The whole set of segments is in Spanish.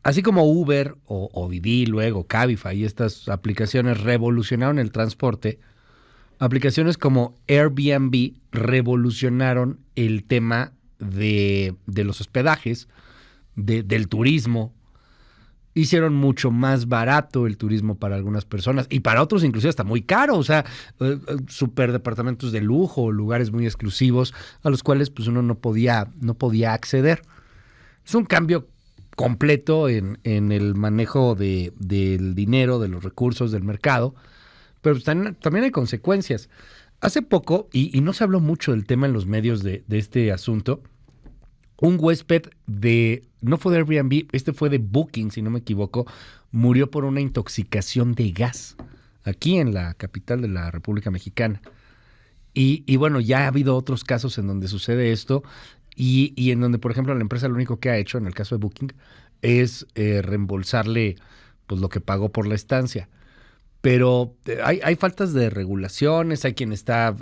Así como Uber o Didi, luego Cabify y estas aplicaciones revolucionaron el transporte, aplicaciones como Airbnb revolucionaron el tema de los hospedajes, del turismo. Hicieron mucho más barato el turismo para algunas personas y para otros inclusive hasta muy caro, o sea, super departamentos de lujo, lugares muy exclusivos a los cuales pues uno no podía acceder. Es un cambio completo en el manejo del dinero, de los recursos, del mercado, pero pues también hay consecuencias. Hace poco, y no se habló mucho del tema en los medios de este asunto, un huésped no fue de Airbnb, fue de Booking, si no me equivoco, murió por una intoxicación de gas aquí en la capital de la República Mexicana. Y bueno, ya ha habido otros casos en donde sucede esto y en donde, por ejemplo, la empresa lo único que ha hecho, en el caso de Booking, es reembolsarle pues, lo que pagó por la estancia. Pero hay faltas de regulaciones, hay quien está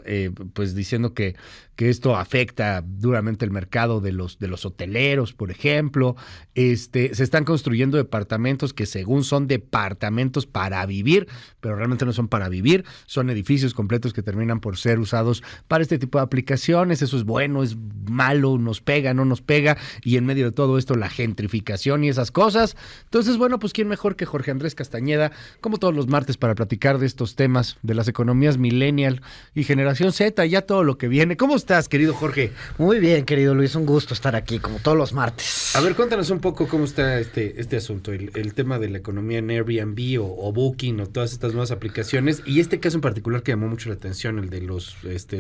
pues diciendo que esto afecta duramente el mercado de los hoteleros, por ejemplo. Se están construyendo departamentos que según son departamentos para vivir, pero realmente no son para vivir, son edificios completos que terminan por ser usados para este tipo de aplicaciones. Eso es bueno, es malo, nos pega, no nos pega, y en medio de todo esto la gentrificación y esas cosas. Entonces, bueno, pues quién mejor que Jorge Andrés Castañeda, como todos los martes, para platicar de estos temas, de las economías millennial y generación Z, y ya todo lo que viene. ¿Cómo estás, querido Jorge? Muy bien, querido Luis, un gusto estar aquí, como todos los martes. A ver, cuéntanos un poco cómo está este asunto, el tema de la economía en Airbnb o Booking o todas estas nuevas aplicaciones, y este caso en particular que llamó mucho la atención, el de los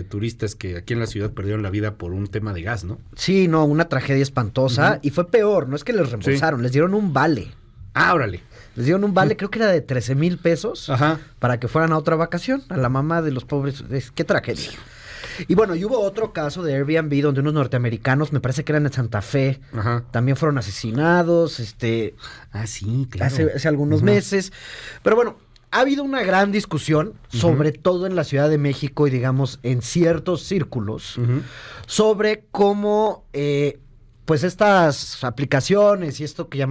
turistas que aquí en la ciudad perdieron la vida por un tema de gas, ¿no? Sí, no, una tragedia espantosa, y fue peor, no es que les reembolsaron, les dieron un vale. Ah, órale. Les dieron un vale, creo que era de 13,000 pesos, para que fueran a otra vacación, a la mamá de los pobres. Qué tragedia. Y bueno, y hubo otro caso de Airbnb donde unos norteamericanos, me parece que eran en Santa Fe, también fueron asesinados, sí, claro. hace algunos meses. Pero bueno, ha habido una gran discusión, sobre todo en la Ciudad de México y digamos en ciertos círculos, sobre cómo pues estas aplicaciones y esto que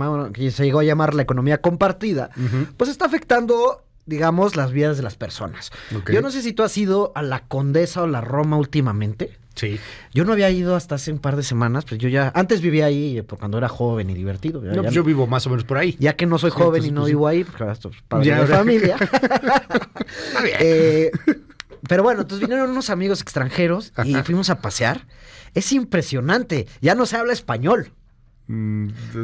se llegó a llamar la economía compartida, pues está afectando, digamos, las vidas de las personas. Okay. Yo no sé si tú has ido a la Condesa o la Roma últimamente. Sí. Yo no había ido hasta hace un par de semanas, pues yo ya, antes vivía ahí cuando era joven y divertido. Yo vivo más o menos por ahí. Ya que no soy joven y no vivo ahí, porque ahora estoy padre de familia. Pero bueno, entonces vinieron unos amigos extranjeros y fuimos a pasear. Es impresionante, ya no se habla español.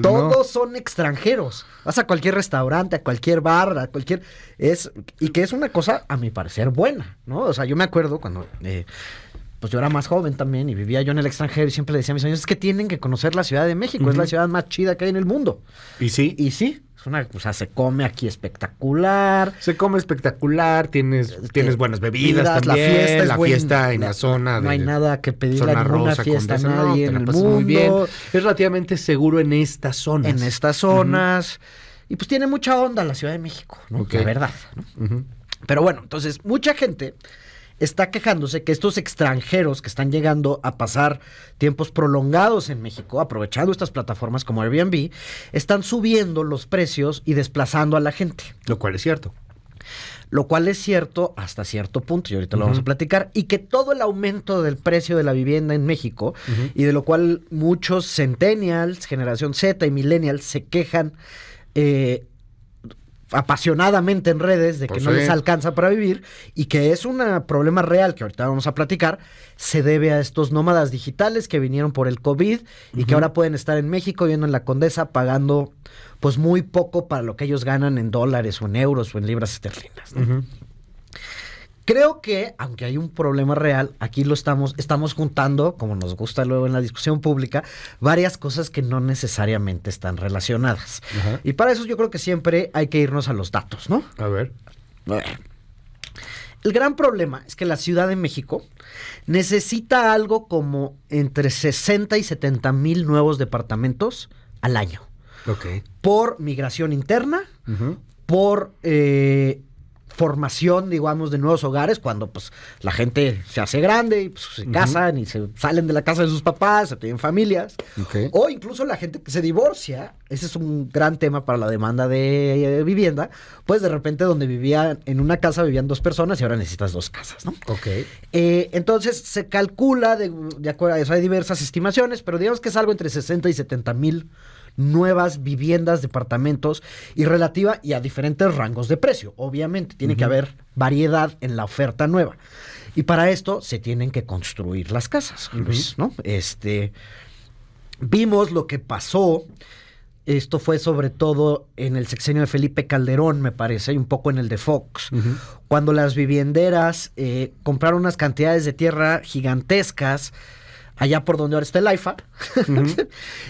Todos son extranjeros. Vas a cualquier restaurante, a cualquier bar, y que es una cosa, a mi parecer, buena, ¿no? O sea, yo me acuerdo cuando pues yo era más joven también y vivía yo en el extranjero y siempre le decía a mis amigos, es que tienen que conocer la Ciudad de México, es la ciudad más chida que hay en el mundo. ¿Y sí? Y sí. O sea, se come aquí espectacular. Se come espectacular, tienes buenas bebidas también. La fiesta en la zona. No hay nada que pedirle a ninguna fiesta a nadie en el mundo. Muy bien. Es relativamente seguro en estas zonas. En estas zonas. Y pues tiene mucha onda la Ciudad de México, ¿no? La verdad, ¿no? Pero bueno, entonces, mucha gente está quejándose que estos extranjeros que están llegando a pasar tiempos prolongados en México, aprovechando estas plataformas como Airbnb, están subiendo los precios y desplazando a la gente. Lo cual es cierto. Lo cual es cierto hasta cierto punto, y ahorita lo vamos a platicar, y que todo el aumento del precio de la vivienda en México, y de lo cual muchos centennials, generación Z y millennials se quejan apasionadamente en redes de que no les alcanza para vivir y que es un problema real que ahorita vamos a platicar, se debe a estos nómadas digitales que vinieron por el COVID y que ahora pueden estar en México viviendo en la Condesa pagando pues muy poco para lo que ellos ganan en dólares o en euros o en libras esterlinas, ¿no? Creo que, aunque hay un problema real, aquí lo estamos juntando, como nos gusta luego en la discusión pública, varias cosas que no necesariamente están relacionadas. Y para eso yo creo que siempre hay que irnos a los datos, ¿no? A ver. El gran problema es que la Ciudad de México necesita algo como entre 60 y 70 mil nuevos departamentos al año. Ok. Por migración interna, por formación, digamos, de nuevos hogares, cuando pues la gente se hace grande y pues, se casan y se salen de la casa de sus papás, se tienen familias, o incluso la gente que se divorcia. Ese es un gran tema para la demanda de vivienda, pues de repente donde vivían, en una casa vivían 2 personas y ahora necesitas 2 casas, ¿no? Entonces se calcula, de acuerdo a eso hay diversas estimaciones, pero digamos que es algo entre 60 y 70 mil nuevas viviendas, departamentos, y relativa y a diferentes rangos de precio. Obviamente, tiene que haber variedad en la oferta nueva. Y para esto se tienen que construir las casas, Luis, ¿no? Vimos lo que pasó. Esto fue sobre todo en el sexenio de Felipe Calderón, me parece, y un poco en el de Fox, cuando las vivienderas compraron unas cantidades de tierra gigantescas allá por donde ahora está el AIFA,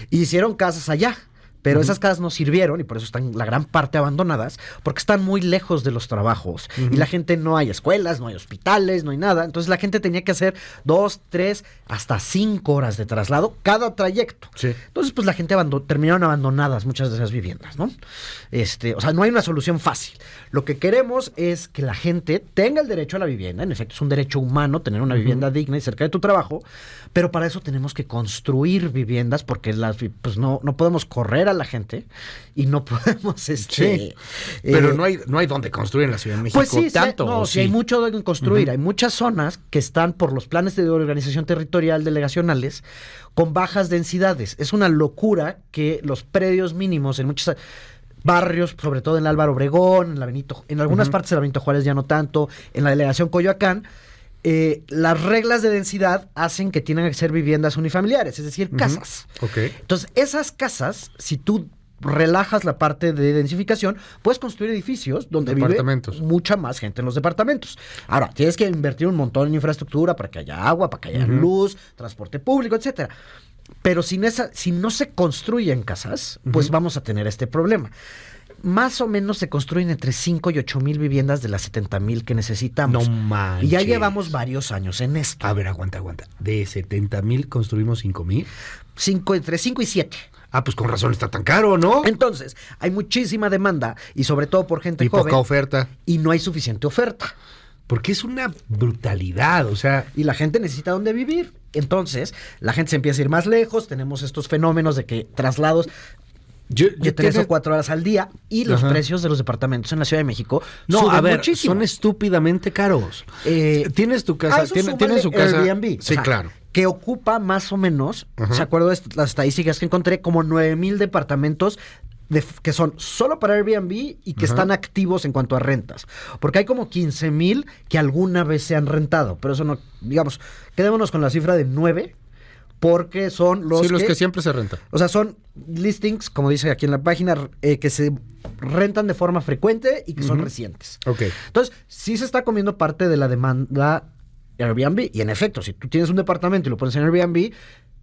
y hicieron casas allá. Pero esas casas no sirvieron y por eso están la gran parte abandonadas, porque están muy lejos de los trabajos. Y la gente, no hay escuelas, no hay hospitales, no hay nada. Entonces la gente tenía que hacer 2, 3, hasta 5 horas de traslado cada trayecto. Entonces pues la gente terminaron abandonadas muchas de esas viviendas, ¿no? O sea, no hay una solución fácil. Lo que queremos es que la gente tenga el derecho a la vivienda. En efecto, es un derecho humano tener una vivienda digna y cerca de tu trabajo. Pero para eso tenemos que construir viviendas, porque pues no podemos correr a la gente y no podemos pero no hay donde construir en la Ciudad de México. Pues sí, tanto. Sí hay mucho donde construir. Hay muchas zonas que están por los planes de organización territorial delegacionales con bajas densidades. Es una locura que los predios mínimos en muchos barrios, sobre todo en Álvaro Obregón, en algunas partes de la Benito Juárez ya no tanto, en la delegación Coyoacán, las reglas de densidad hacen que tienen que ser viviendas unifamiliares, es decir, casas. Entonces, esas casas, si tú relajas la parte de densificación, puedes construir edificios donde vive mucha más gente en los departamentos. Ahora, tienes que invertir un montón en infraestructura para que haya agua, para que haya luz, transporte público, etcétera. Pero si no se construyen casas, pues vamos a tener este problema. Más o menos se construyen entre 5 y 8 mil viviendas de las 70 mil que necesitamos. No manches. Y ya llevamos varios años en esto. A ver, aguanta. ¿De 70 mil construimos 5 mil? Entre 5 y 7. Ah, pues con razón está tan caro, ¿no? Entonces, hay muchísima demanda y sobre todo por gente joven. Y poca oferta. Y no hay suficiente oferta. Porque es una brutalidad, o sea... Y la gente necesita dónde vivir. Entonces, la gente se empieza a ir más lejos. Tenemos estos fenómenos de que traslados... de 3 o 4 horas al día, y los precios de los departamentos en la Ciudad de México suben muchísimo. Son estúpidamente caros. Tienes tu casa, tienes su casa. Airbnb, sí, claro. Que ocupa más o menos, ¿se acuerdan de las estadísticas que encontré? Como 9,000 departamentos que son solo para Airbnb y que están activos en cuanto a rentas. Porque hay como 15,000 que alguna vez se han rentado, pero eso no, digamos, quedémonos con la cifra de 9. Porque son los que siempre se rentan. O sea, son listings, como dice aquí en la página, que se rentan de forma frecuente y que son recientes. Entonces, sí se está comiendo parte de la demanda Airbnb. Y en efecto, si tú tienes un departamento y lo pones en Airbnb,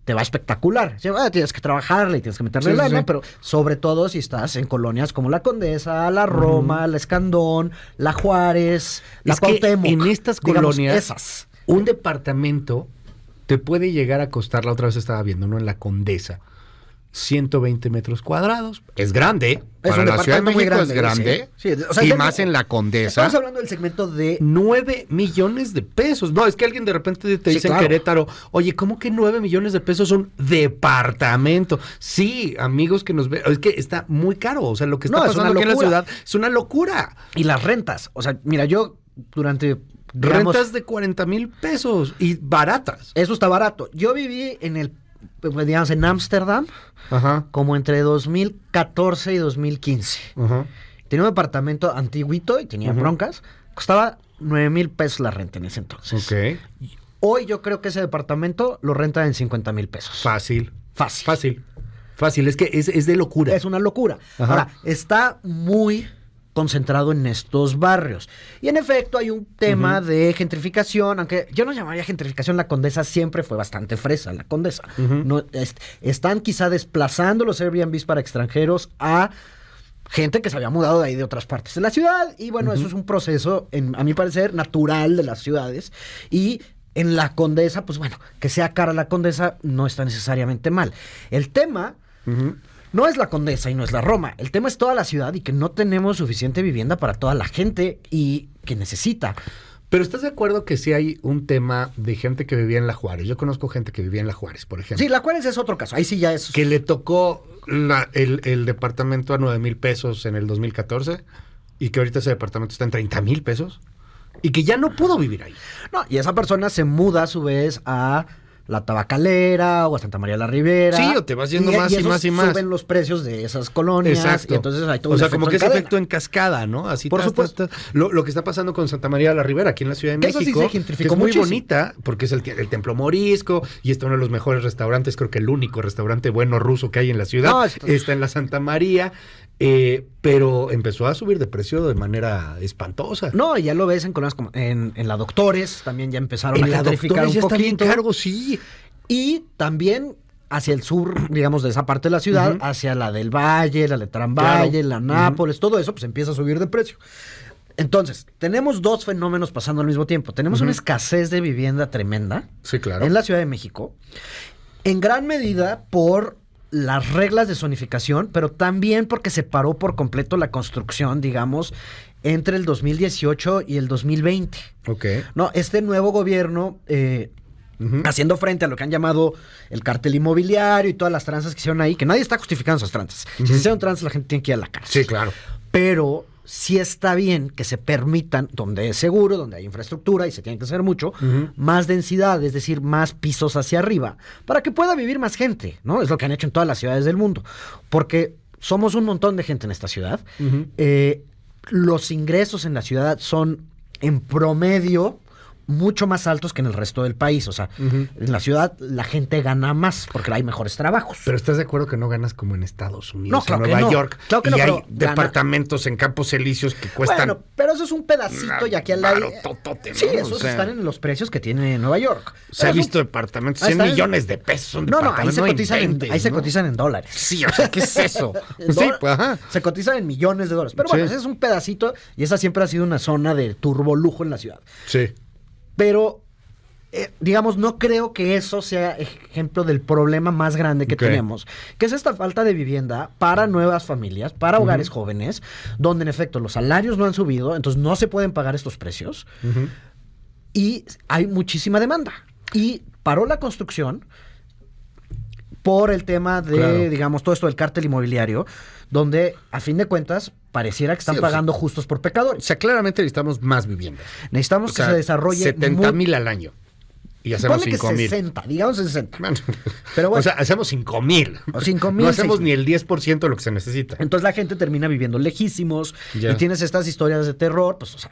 te va espectacular. Tienes que trabajarle y tienes que meterle lana, pero sobre todo si estás en colonias como la Condesa, la Roma, la Escandón, la Juárez, la Cuauhtémoc. En estas colonias, un departamento te puede llegar a costar, la otra vez estaba viendo, ¿no? En la Condesa, 120 metros cuadrados. Es grande. Para la Ciudad de México es grande. Sí. O sea, y más en la Condesa. Estamos hablando del segmento de 9 millones de pesos. No, es que alguien de repente te dice en Querétaro, oye, ¿cómo que 9 millones de pesos un departamento? Sí, amigos que nos ven, es que está muy caro. O sea, lo que está pasando aquí en la ciudad es una locura. Y las rentas. O sea, mira, yo durante... rentas de 40,000 pesos y baratas. Eso está barato. Yo viví en Ámsterdam, como entre 2014 y 2015. Tenía un departamento antiguito y tenía broncas. Costaba 9,000 pesos la renta en ese entonces. Hoy yo creo que ese departamento lo renta en 50,000 pesos. Fácil. Es que es de locura. Es una locura. Ahora, está muy concentrado en estos barrios. Y en efecto hay un tema de gentrificación, aunque yo no llamaría gentrificación, la Condesa siempre fue bastante fresa, la Condesa. No, están quizá desplazando los Airbnbs para extranjeros a gente que se había mudado de ahí de otras partes de la ciudad, y bueno, eso es un proceso, a mi parecer, natural de las ciudades, y en la Condesa, pues bueno, que sea cara la Condesa no está necesariamente mal. El tema no es la Condesa y no es la Roma. El tema es toda la ciudad y que no tenemos suficiente vivienda para toda la gente y que necesita. Pero ¿estás de acuerdo que sí hay un tema de gente que vivía en La Juárez? Yo conozco gente que vivía en La Juárez, por ejemplo. Sí, La Juárez es otro caso. Ahí sí ya es... Que le tocó el departamento a 9,000 pesos en el 2014 y que ahorita ese departamento está en 30,000 pesos y que ya no pudo vivir ahí. No, y esa persona se muda a su vez a La Tabacalera o a Santa María la Ribera. Sí, o te vas yendo más y más y más. Suben los precios de esas colonias. Exacto. Y entonces hay todo o un sea, efecto como que en es cadena. efecto en cascada, ¿no? Así Por supuesto. Lo que está pasando con Santa María la Ribera, aquí en la Ciudad de Que eso México, sí se gentrificó que es muy muchísimo. bonita, porque es el Templo Morisco, y está uno de los mejores restaurantes, creo que el único restaurante bueno ruso que hay en la ciudad. No, está en la Santa María, pero empezó a subir de precio de manera espantosa. No, y ya lo ves en colonias como en la Doctores, también ya empezaron a la gentrificar Doctores un ya está bien poquito. caro, sí. Y también hacia el sur, digamos, de esa parte de la ciudad, hacia la del Valle, la Letrán Valle, la Nápoles, todo eso, pues empieza a subir de precio. Entonces, tenemos dos fenómenos pasando al mismo tiempo. Tenemos una escasez de vivienda tremenda Sí, claro. en la Ciudad de México, en gran medida por las reglas de zonificación, pero también porque se paró por completo la construcción, digamos, entre el 2018 y el 2020. Ok. No, este nuevo gobierno, haciendo frente a lo que han llamado el cártel inmobiliario y todas las tranzas que hicieron ahí, que nadie está justificando esas tranzas. Si se hicieron tranzas, la gente tiene que ir a la cárcel. Sí, claro. Pero sí está bien que se permitan, donde es seguro, donde hay infraestructura y se tiene que hacer mucho, más densidad, es decir, más pisos hacia arriba, para que pueda vivir más gente, ¿no? Es lo que han hecho en todas las ciudades del mundo. Porque somos un montón de gente en esta ciudad. Los ingresos en la ciudad son, en promedio, mucho más altos que en el resto del país. O sea, en la ciudad la gente gana más porque hay mejores trabajos. Pero ¿estás de acuerdo que no ganas como en Estados Unidos, No, claro en que Nueva no. York? Claro que y no, hay pero departamentos en Campos Elíseos que cuestan... Bueno, pero eso es un pedacito y aquí al lado. barototote, ¿no? Sí, O esos sea, están en los precios que tiene Nueva York. Se ha Pero visto son- departamentos, ahí 100 están- millones de pesos. Un No, ahí departamento, se cotizan, inventes, ahí se ¿no? cotizan en dólares. Sí, o sea, ¿qué es eso? En Sí, pues, ajá. Se cotizan en millones de dólares. Pero bueno, Sí. ese es un pedacito y esa siempre ha sido una zona de turbolujo en la ciudad. Sí. Pero, digamos, no creo que eso sea ejemplo del problema más grande que Ok. tenemos, que es esta falta de vivienda para nuevas familias, para hogares jóvenes, donde en efecto los salarios no han subido, entonces no se pueden pagar estos precios y hay muchísima demanda. Y paró la construcción por el tema de, Claro. digamos, todo esto del cártel inmobiliario, donde a fin de cuentas pareciera que están Sí, o sea, pagando justos por O pecadores. sea, claramente necesitamos más viviendas. Necesitamos O sea, que se desarrolle 70,000 al año. Y hacemos Ponle que 5,000. 60, digamos 60. Bueno, Pero bueno. o sea, hacemos 5,000. O 5,000, No hacemos 6,000. ni el 10% de lo que se necesita. Entonces la gente termina viviendo lejísimos Ya. y tienes estas historias de terror, pues, o sea,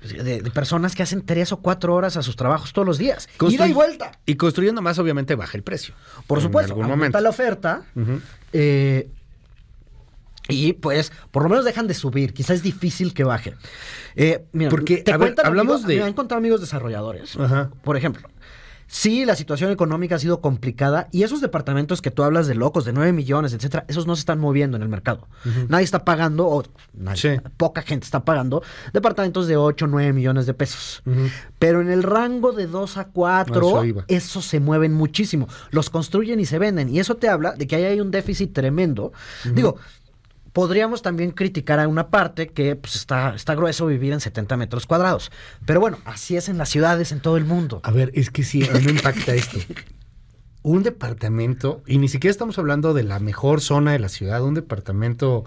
de personas que hacen 3 o 4 horas a sus trabajos todos los días. Ida y vuelta. Y construyendo más, obviamente, baja el precio. Por En supuesto, algún aumenta momento. la oferta. Y pues, por lo menos dejan de subir. Quizás es difícil que baje. Mira, Porque, te a ver, cuentan hablamos de- me han contado amigos desarrolladores. Ajá. Por ejemplo, sí, la situación económica ha sido complicada y esos departamentos que tú hablas de locos, de 9 millones, etcétera, esos no se están moviendo en el mercado. Nadie está pagando, o Sí. poca gente está pagando departamentos de 8, 9 millones de pesos. Pero en el rango de 2 a 4, Eso iba. esos se mueven muchísimo. Los construyen y se venden. Y eso te habla de que ahí hay un déficit tremendo. Digo, podríamos también criticar a una parte que pues, está grueso vivir en 70 metros cuadrados. Pero bueno, así es en las ciudades en todo el mundo. A ver, es que sí, a mí me impacta esto. Un departamento, y ni siquiera estamos hablando de la mejor zona de la ciudad, un departamento,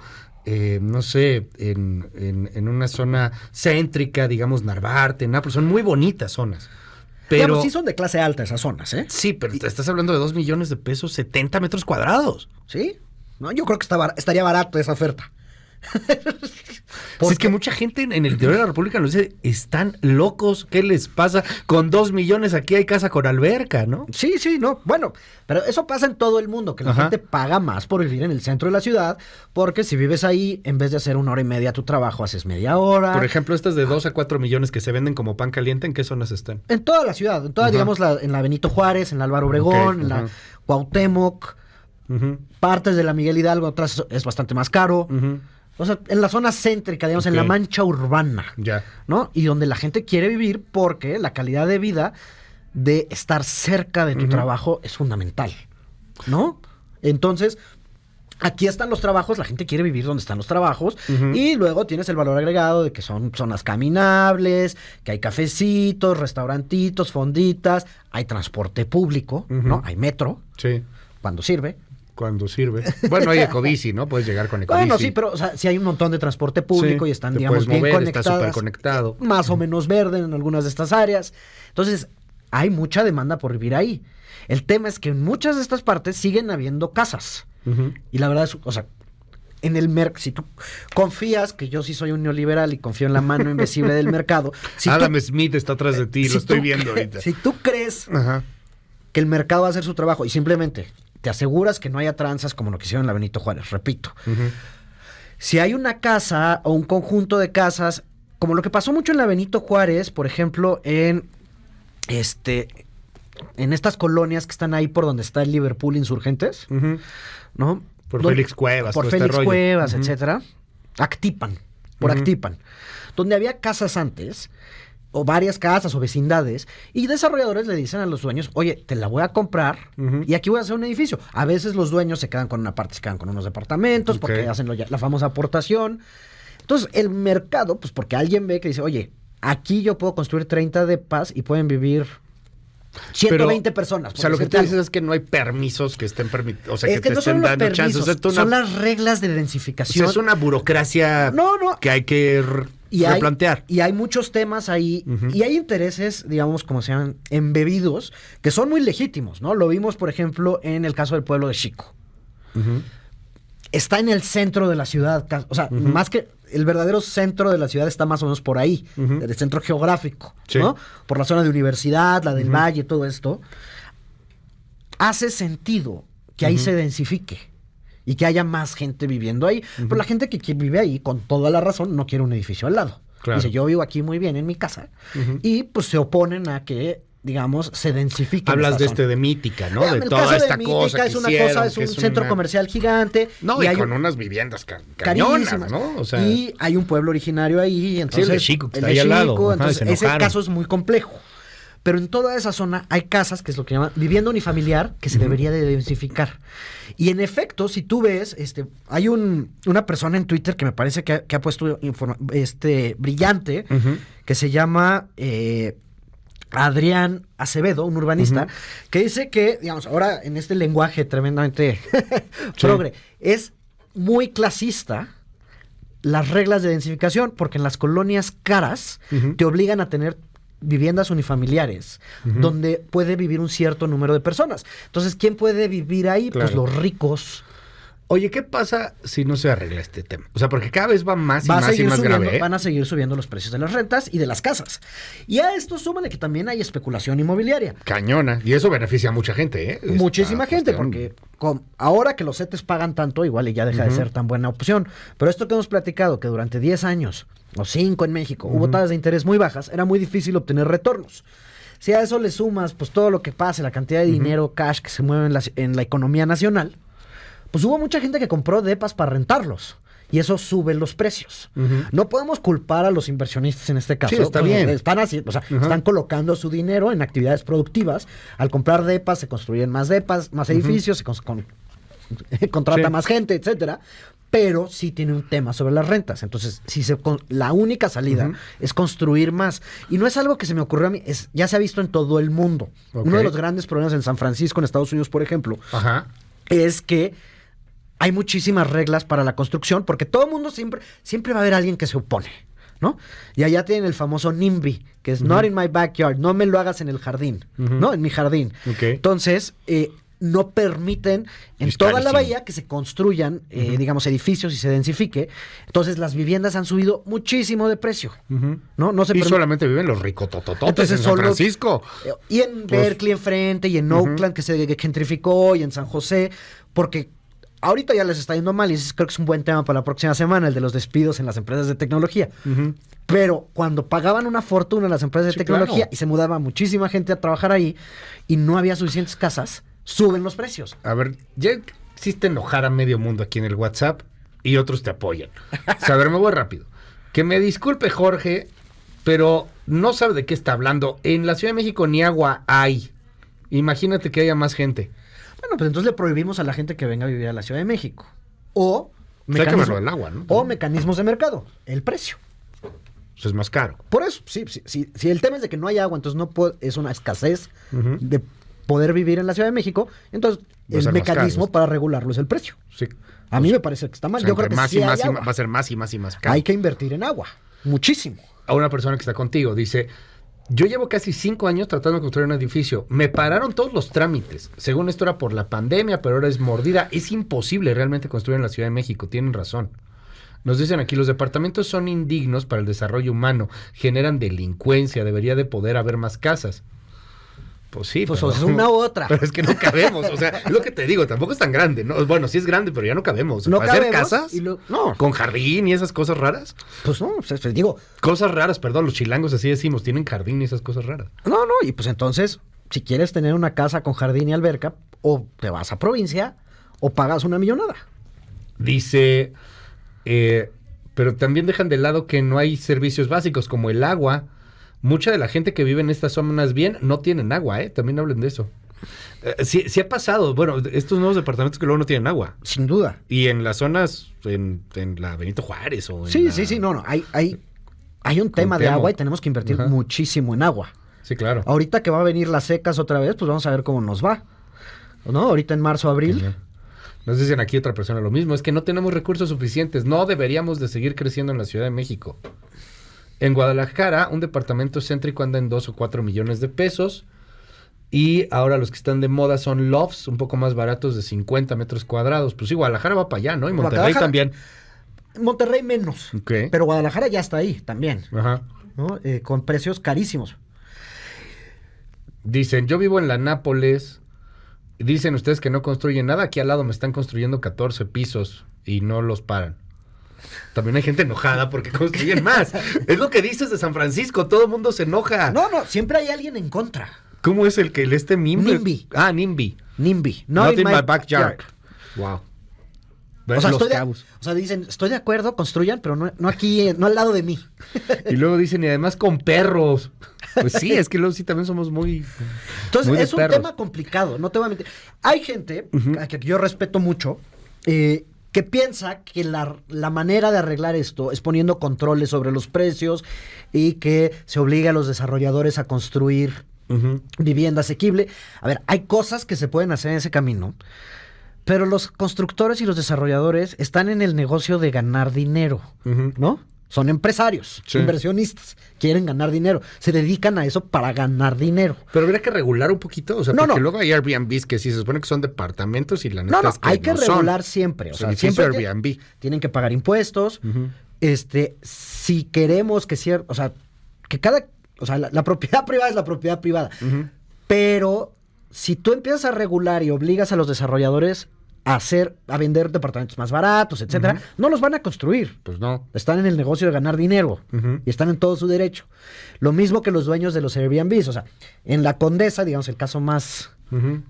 no sé, en una zona céntrica, digamos Narvarte, Nápoles, son muy bonitas zonas. Pero Digamos, sí son de clase alta esas zonas, ¿eh? sí, pero te estás hablando de 2 millones de pesos, 70 metros cuadrados. ¿Sí? No, yo creo que estaría barato esa oferta. Si es que mucha gente en el interior de la República nos dice, están locos, ¿qué les pasa? Con 2 millones aquí hay casa con alberca, ¿no? Sí, no. Bueno, pero eso pasa en todo el mundo, que la Ajá. gente paga más por vivir en el centro de la ciudad, porque si vives ahí, en vez de hacer 1 hora y media tu trabajo, haces media hora. Por ejemplo, estas de 2 a 4 millones que se venden como pan caliente, ¿en qué zonas están? En toda la ciudad, en toda, Ajá. digamos, en la Benito Juárez, en la Álvaro Obregón, Ok, en la ajá. Cuauhtémoc, partes de la Miguel Hidalgo, otras es bastante más caro. O sea, en la zona céntrica, digamos, en la Ok. mancha urbana. Ya. ¿No? Y donde la gente quiere vivir porque la calidad de vida de estar cerca de tu trabajo es fundamental, ¿no? Entonces, aquí están los trabajos, la gente quiere vivir donde están los trabajos, y luego tienes el valor agregado de que son zonas caminables, que hay cafecitos, restaurantitos, fonditas, hay transporte público, ¿no? Hay metro, Sí. cuando sirve. Cuando sirve. Bueno, hay ecobici, ¿no? Puedes llegar con ecobici. Bueno, sí, pero o sea, sí hay un montón de transporte público Sí, y están, te digamos, puedes bien mover, conectadas. está súper conectado. Más o menos verde en algunas de estas áreas. Entonces, hay mucha demanda por vivir ahí. El tema es que en muchas de estas partes siguen habiendo casas. Y la verdad es, o sea, en el mercado, si tú confías, que yo sí soy un neoliberal y confío en la mano invisible del mercado. Si Adam Smith está atrás de ti, lo estoy viendo ahorita. Si tú crees Ajá. que el mercado va a hacer su trabajo y simplemente te aseguras que no haya tranzas como lo que hicieron en la Benito Juárez, repito. Si hay una casa o un conjunto de casas, como lo que pasó mucho en la Benito Juárez, por ejemplo, en estas colonias que están ahí por donde está el Liverpool Insurgentes, ¿no? Por Félix Cuevas, por todo este Félix rollo. Cuevas, etcétera. Actipan, por Actipan. Donde había casas antes, o varias casas o vecindades, y desarrolladores le dicen a los dueños, oye, te la voy a comprar y aquí voy a hacer un edificio. A veces los dueños se quedan con una parte, se quedan con unos departamentos, porque hacen la famosa aportación. Entonces, el mercado, pues porque alguien ve que dice, oye, aquí yo puedo construir 30 depas y pueden vivir 120 personas. O sea, lo que tú dices es que no hay permisos que estén permitidos, o sea, es que te no son estén los dando permisos, chances. son las reglas de densificación. O sea, es una burocracia que hay que replantear. Y hay muchos temas ahí, y hay intereses, digamos, como se llaman, embebidos, que son muy legítimos, ¿no? Lo vimos, por ejemplo, en el caso del pueblo de Xico. Está en el centro de la ciudad, o sea, más que el verdadero centro de la ciudad está más o menos por ahí, el centro geográfico, ¿no? Por la zona de universidad, la del valle, todo esto. Hace sentido que ahí se densifique y que haya más gente viviendo ahí. Pero la gente que vive ahí, con toda la razón, no quiere un edificio al lado. Claro. Dice, yo vivo aquí muy bien en mi casa. Y pues se oponen a que, digamos, se densifique. Hablas de Mítica, ¿no? De el toda caso esta de cosa Mítica que es una hicieron, cosa, es un centro comercial gigante. No, y con unas viviendas cañonas, ¿no? O sea, y hay un pueblo originario ahí, entonces... Sí, el de Xico, que está ahí al lado. Entonces, ese caso es muy complejo. Pero en toda esa zona hay casas, que es lo que llaman vivienda unifamiliar, que se debería de densificar. Y en efecto, si tú ves, hay una persona en Twitter que me parece que ha puesto brillante, que se llama Adrián Acevedo, un urbanista, que dice que, digamos, ahora en este lenguaje tremendamente progre, es muy clasista las reglas de densificación, porque en las colonias caras te obligan a tener viviendas unifamiliares, donde puede vivir un cierto número de personas. Entonces, ¿quién puede vivir ahí? Claro. Pues los ricos. Oye, ¿qué pasa si no se arregla este tema? O sea, porque cada vez va más y más grave. Van a seguir subiendo los precios de las rentas y de las casas. Y a esto súmale que también hay especulación inmobiliaria. Cañona. Y eso beneficia a mucha gente, ¿eh? Muchísima gente, porque ahora que los CETES pagan tanto, igual y ya deja de ser tan buena opción. Pero esto que hemos platicado, que durante 10 años o 5 en México hubo tasas de interés muy bajas, era muy difícil obtener retornos. Si a eso le sumas pues todo lo que pase, la cantidad de dinero, cash que se mueve en la economía nacional, pues hubo mucha gente que compró depas para rentarlos. Y eso sube los precios. No podemos culpar a los inversionistas en este caso. Sí, está bien. Están haciendo, están colocando su dinero en actividades productivas. Al comprar depas, se construyen más depas, más edificios, se contrata más gente, etcétera. Pero sí tiene un tema sobre las rentas. Entonces, la única salida es construir más. Y no es algo que se me ocurrió a mí, ya se ha visto en todo el mundo. Uno de los grandes problemas en San Francisco, en Estados Unidos, por ejemplo, es que hay muchísimas reglas para la construcción, porque todo el mundo siempre va a haber alguien que se opone, ¿no? Y allá tienen el famoso NIMBY, que es Not in my backyard, no me lo hagas en el jardín, ¿no? En mi jardín. Entonces, no permiten en toda la bahía que se construyan, digamos, edificios y se densifique. Entonces, las viviendas han subido muchísimo de precio, ¿no? Y solamente viven los ricototototes en San Francisco. Y en Berkeley enfrente, y en Oakland, que se gentrificó, y en San José, porque ahorita ya les está yendo mal, y creo que es un buen tema para la próxima semana, el de los despidos en las empresas de tecnología. Pero cuando pagaban una fortuna en las empresas de tecnología y se mudaba muchísima gente a trabajar ahí y no había suficientes casas, suben los precios. A ver, ya existe enojar a medio mundo aquí en el WhatsApp y otros te apoyan. O sea, a ver, me voy rápido. Que me disculpe Jorge, pero no sabe de qué está hablando. En la Ciudad de México ni agua hay. Imagínate que haya más gente. Bueno, pues entonces le prohibimos a la gente que venga a vivir a la Ciudad de México. O Hay que verlo del agua, ¿no? O mecanismos de mercado, el precio. Eso es más caro. Por eso, si el tema es de que no hay agua, entonces es una escasez de poder vivir en la Ciudad de México, entonces el mecanismo para regularlo es el precio. Sí. A mí me parece que está mal. O sea, yo creo que más sí y más hay agua. va a ser más y más y más caro. Hay que invertir en agua, muchísimo. A una persona que está contigo dice: yo llevo casi 5 años tratando de construir un edificio. Me pararon todos los trámites. Según esto era por la pandemia, pero ahora es mordida. Es imposible realmente construir en la Ciudad de México. Tienen razón. Nos dicen aquí, los departamentos son indignos para el desarrollo humano. Generan delincuencia. Debería de poder haber más casas. Pues sí, pues es una u otra. Pero es que no cabemos. O sea, es lo que te digo, tampoco es tan grande, ¿no? Bueno, sí es grande, pero ya no cabemos. No ¿Para hacer casas? No. ¿Con jardín y esas cosas raras? Pues no, pues digo. Cosas raras, perdón, los chilangos así decimos, tienen jardín y esas cosas raras. No, y pues entonces, si quieres tener una casa con jardín y alberca, o te vas a provincia, o pagas una millonada. Dice, pero también dejan de lado que no hay servicios básicos como el agua. Mucha de la gente que vive en estas zonas bien no tienen agua, También hablen de eso. Sí ha pasado, bueno, estos nuevos departamentos que luego no tienen agua. Sin duda. Y en las zonas, en la Benito Juárez o en Sí, no, hay un tema de agua y tenemos que invertir muchísimo en agua. Sí, claro. Ahorita que va a venir las secas otra vez, pues vamos a ver cómo nos va, ¿no? Ahorita en marzo, abril. Nos dicen aquí otra persona lo mismo, es que no tenemos recursos suficientes, no deberíamos de seguir creciendo en la Ciudad de México. En Guadalajara, un departamento céntrico anda en 2 o 4 millones de pesos. Y ahora los que están de moda son lofts, un poco más baratos, de 50 metros cuadrados. Pues sí, Guadalajara va para allá, ¿no? Y Monterrey también. Monterrey menos. Okay. Pero Guadalajara ya está ahí también. Ajá. ¿No? Con precios carísimos. Dicen, yo vivo en la Nápoles. Dicen ustedes que no construyen nada. Aquí al lado me están construyendo 14 pisos y no los paran. También hay gente enojada porque construyen más. Es lo que dices de San Francisco. Todo el mundo se enoja. No, siempre hay alguien en contra. ¿Cómo es el que NIMBY. Ah, NIMBY. Not in my backyard. Wow. O sea, dicen, estoy de acuerdo, construyan, pero no aquí, no al lado de mí. Y luego dicen, y además con perros. Pues sí, es que luego sí también somos muy... Entonces, muy es un tema complicado, no te voy a mentir. Hay gente, a que yo respeto mucho, que piensa que la manera de arreglar esto es poniendo controles sobre los precios y que se obliga a los desarrolladores a construir vivienda asequible. A ver, hay cosas que se pueden hacer en ese camino, pero los constructores y los desarrolladores están en el negocio de ganar dinero, ¿no? Son empresarios, inversionistas, quieren ganar dinero, se dedican a eso para ganar dinero. Pero habría que regular un poquito, o sea, porque luego hay Airbnbs que sí se supone que son departamentos y la neta es que hay que regular son. siempre, o sea, siempre Airbnb. Tienen que pagar impuestos, si queremos que la propiedad privada es la propiedad privada, pero si tú empiezas a regular y obligas a los desarrolladores a vender departamentos más baratos, etcétera, no los van a construir. Pues no. Están en el negocio de ganar dinero y están en todo su derecho. Lo mismo que los dueños de los Airbnbs. O sea, en la Condesa, digamos, el caso más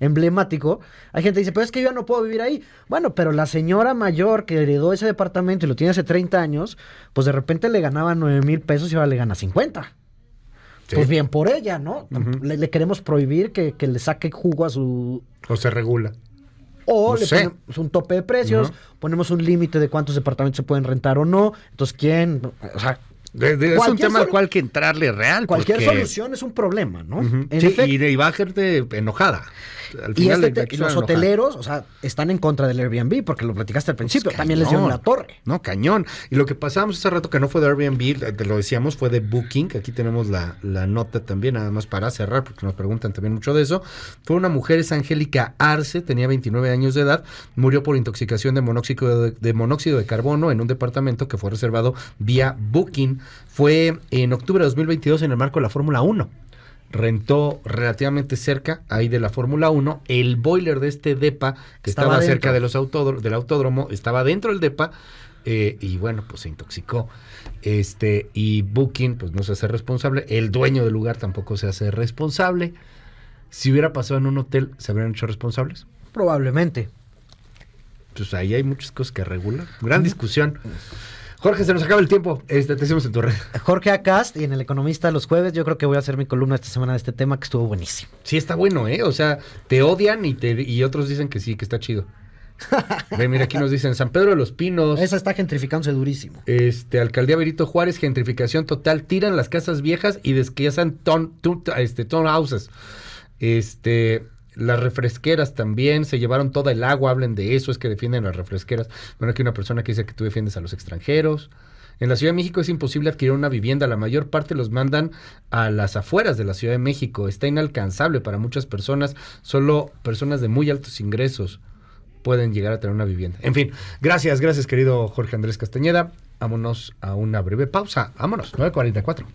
emblemático, hay gente que dice, pero es que yo ya no puedo vivir ahí. Bueno, pero la señora mayor que heredó ese departamento y lo tiene hace 30 años, pues de repente le ganaba 9,000 pesos y ahora le gana 50. Sí. Pues bien por ella, ¿no? Le queremos prohibir que le saque jugo a su... O se regula. O le ponemos un tope de precios, ponemos un límite de cuántos departamentos se pueden rentar o no. Entonces, ¿quién? O sea, es un tema al cual hay que entrarle real. Cualquier solución es un problema, ¿no? Sí, y va a gente enojada. Al final y los hoteleros, o sea, están en contra del Airbnb, porque lo platicaste al principio, pues también les dieron la torre. No, cañón. Y lo que pasábamos hace rato que no fue de Airbnb, te lo decíamos, fue de Booking, que aquí tenemos la nota también, nada más para cerrar, porque nos preguntan también mucho de eso. Fue una mujer, es Angélica Arce, tenía 29 años de edad, murió por intoxicación de monóxido de carbono en un departamento que fue reservado vía Booking. Fue en octubre de 2022 en el marco de la Fórmula 1. Rentó relativamente cerca ahí de la Fórmula 1, el boiler de este depa que estaba cerca de del autódromo, estaba dentro del depa y bueno, pues se intoxicó. Y Booking pues no se hace responsable, el dueño del lugar tampoco se hace responsable. Si hubiera pasado en un hotel, ¿se habrían hecho responsables? Probablemente. Pues ahí hay muchas cosas que regular. Gran discusión. Jorge, se nos acaba el tiempo. Te decimos en tu red. Jorge Acast y en El Economista los jueves. Yo creo que voy a hacer mi columna esta semana de este tema que estuvo buenísimo. Sí, está bueno, ¿eh? O sea, te odian y otros dicen que sí, que está chido. Ve, mira, aquí nos dicen San Pedro de los Pinos. Esa está gentrificándose durísimo. Alcaldía Benito Juárez, gentrificación total. Tiran las casas viejas y desquiazan townhouses. Las refresqueras también, se llevaron toda el agua, hablen de eso, es que defienden las refresqueras. Bueno, aquí una persona que dice que tú defiendes a los extranjeros. En la Ciudad de México es imposible adquirir una vivienda, la mayor parte los mandan a las afueras de la Ciudad de México, está inalcanzable para muchas personas, solo personas de muy altos ingresos pueden llegar a tener una vivienda. En fin, gracias querido Jorge Andrés Castañeda, vámonos a una breve pausa, vámonos, 9:44.